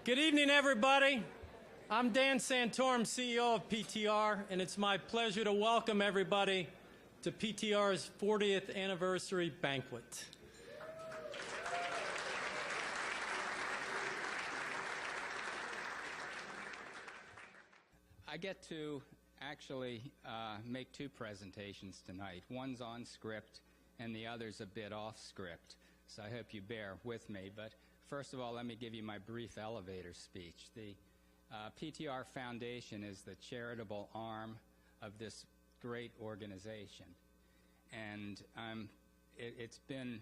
Good evening, everybody. I'm Dan Santorum, CEO of PTR, and it's my pleasure to welcome everybody to PTR's 40th anniversary banquet. I get to actually make two presentations tonight. One's on script and the other's a bit off script, so I hope you bear with me. But first of all, let me give you my brief elevator speech. The PTR Foundation is the charitable arm of this great organization, and it's been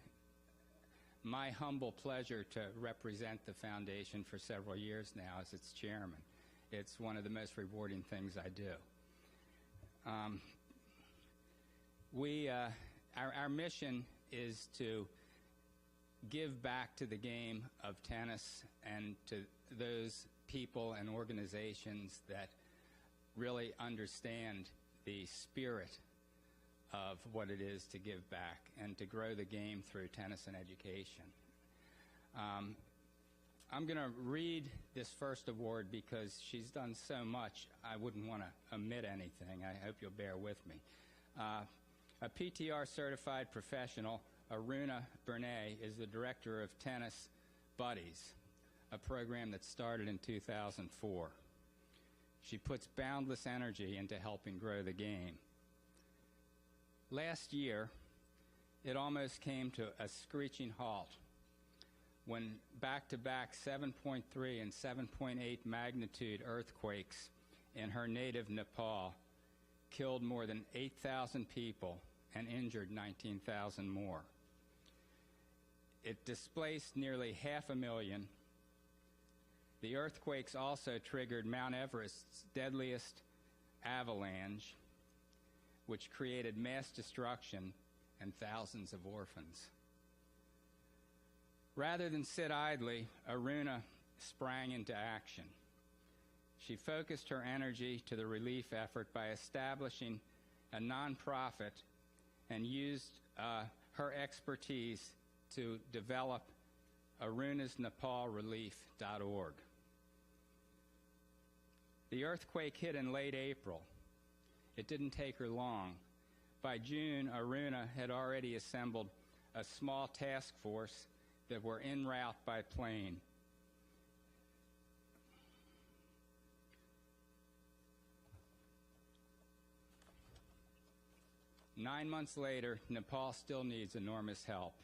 my humble pleasure to represent the foundation for several years now as its chairman. It's one of the most rewarding things I do. Our mission is to give back to the game of tennis and to those people and organizations that really understand the spirit of what it is to give back and to grow the game through tennis and education. I'm going to read this first award because she's done so much I wouldn't want to omit anything. I hope you'll bear with me. A PTR Certified Professional, Aruna Bernier, is the director of Tennis Buddies, a program that started in 2004. She puts boundless energy into helping grow the game. Last year, it almost came to a screeching halt when back-to-back 7.3 and 7.8 magnitude earthquakes in her native Nepal killed more than 8,000 people and injured 19,000 more. It displaced nearly 500,000. The earthquakes also triggered Mount Everest's deadliest avalanche, which created mass destruction and thousands of orphans. Rather than sit idly, Aruna sprang into action. She focused her energy to the relief effort by establishing a nonprofit and used her expertise to develop arunasnepalrelief.org. The earthquake hit in late April. It didn't take her long. By June, Aruna had already assembled a small task force that were en route by plane. Nine months later, Nepal still needs enormous help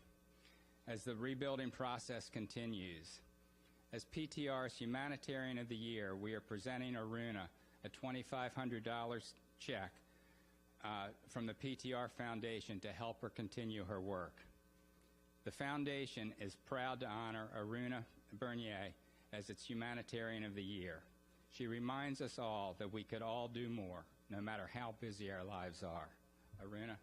as the rebuilding process continues. As PTR's Humanitarian of the Year, we are presenting Aruna a $2,500 check from the PTR Foundation to help her continue her work. The Foundation is proud to honor Aruna Bernier as its Humanitarian of the Year. She reminds us all that we could all do more, no matter how busy our lives are. Aruna.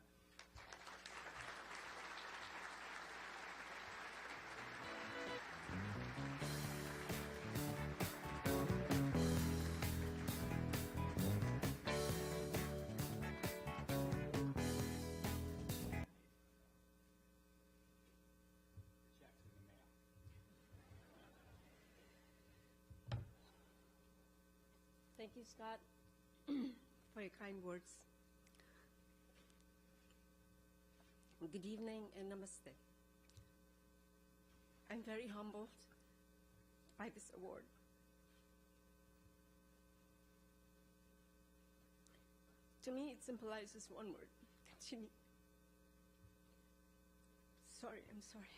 Thank you, Scott, for your kind words. Good evening and namaste. I'm very humbled by this award. To me, it symbolizes one word, continue. I'm sorry.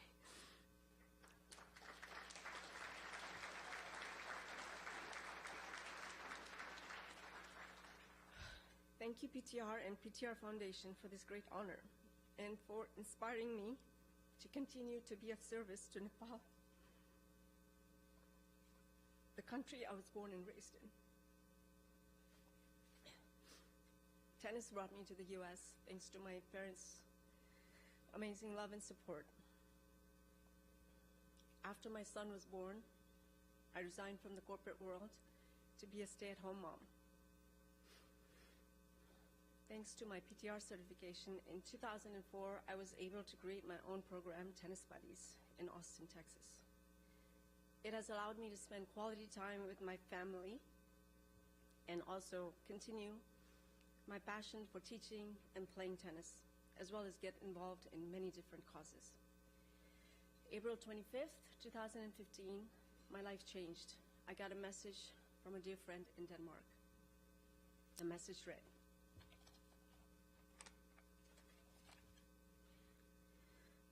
Thank you, PTR and PTR Foundation, for this great honor and for inspiring me to continue to be of service to Nepal, the country I was born and raised in. Tennis brought me to the US thanks to my parents' amazing love and support. After my son was born, I resigned from the corporate world to be a stay-at-home mom. Thanks to my PTR certification, in 2004, I was able to create my own program, Tennis Buddies, in Austin, Texas. It has allowed me to spend quality time with my family and also continue my passion for teaching and playing tennis, as well as get involved in many different causes. April 25th, 2015, my life changed. I got a message from a dear friend in Denmark. The message read,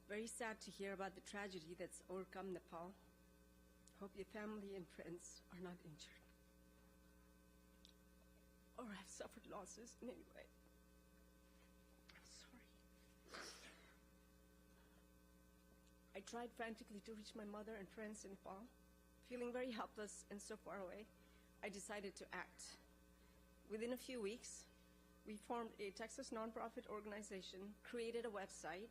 "Very sad to hear about the tragedy that's overcome Nepal. Hope your family and friends are not injured or have suffered losses in any way. Sorry." I tried frantically to reach my mother and friends in Nepal. Feeling very helpless and so far away, I decided to act. Within a few weeks, we formed a Texas nonprofit organization, created a website,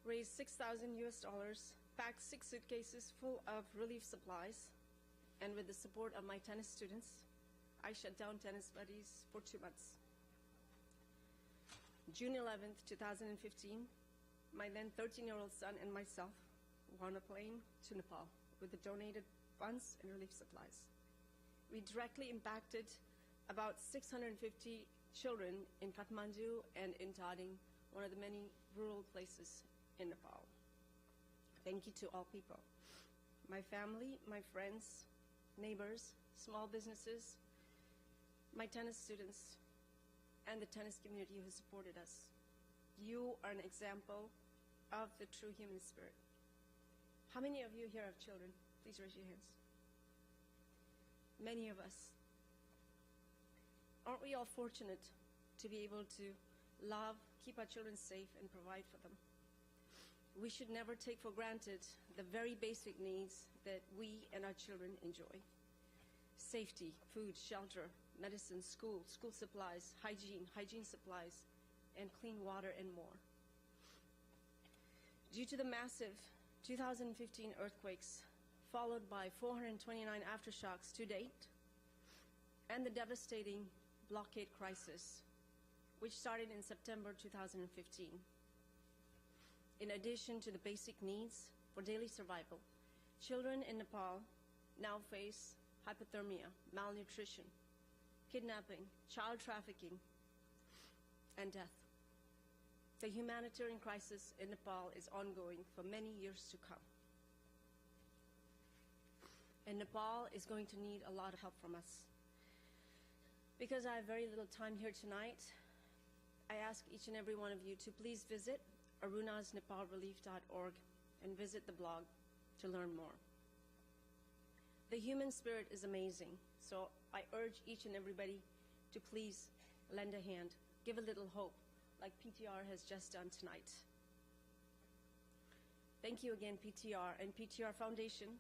raised $6,000, packed 6 suitcases full of relief supplies, and with the support of my tennis students, I shut down Tennis Buddies for 2 months. June 11th, 2015, my then 13-year-old son and myself were on a plane to Nepal with the donated funds and relief supplies. We directly impacted about 650 children in Kathmandu and in Tading, one of the many rural places in Nepal. Thank you to all people, my family, my friends, neighbors, small businesses, my tennis students, and the tennis community who supported us. You are an example of the true human spirit. How many of you here have children? Please raise your hands. Many of us. Aren't we all fortunate to be able to love, keep our children safe, and provide for them? We should never take for granted the very basic needs that we and our children enjoy. Safety, food, shelter, medicine, school supplies, hygiene supplies, and clean water and more. Due to the massive 2015 earthquakes, followed by 429 aftershocks to date, and the devastating blockade crisis, which started in September 2015. In addition to the basic needs for daily survival, children in Nepal now face hypothermia, malnutrition, kidnapping, child trafficking, and death. The humanitarian crisis in Nepal is ongoing for many years to come. And Nepal is going to need a lot of help from us. Because I have very little time here tonight, I ask each and every one of you to please visit arunasnepalrelief.org and visit the blog to learn more. The human spirit is amazing, so I urge each and everybody to please lend a hand, give a little hope, like PTR has just done tonight. Thank you again, PTR and PTR Foundation,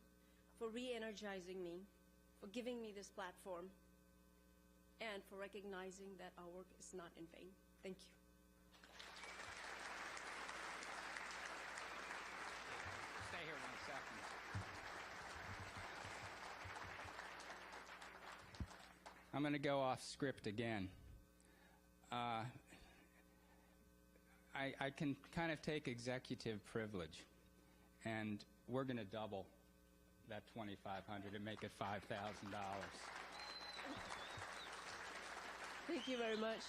for re-energizing me, for giving me this platform, and for recognizing that our work is not in vain. Thank you. Stay here 1 second. I'm going to go off script again. I can kind of take executive privilege, and we're going to double that $2,500 and make it $5,000. Thank you very much.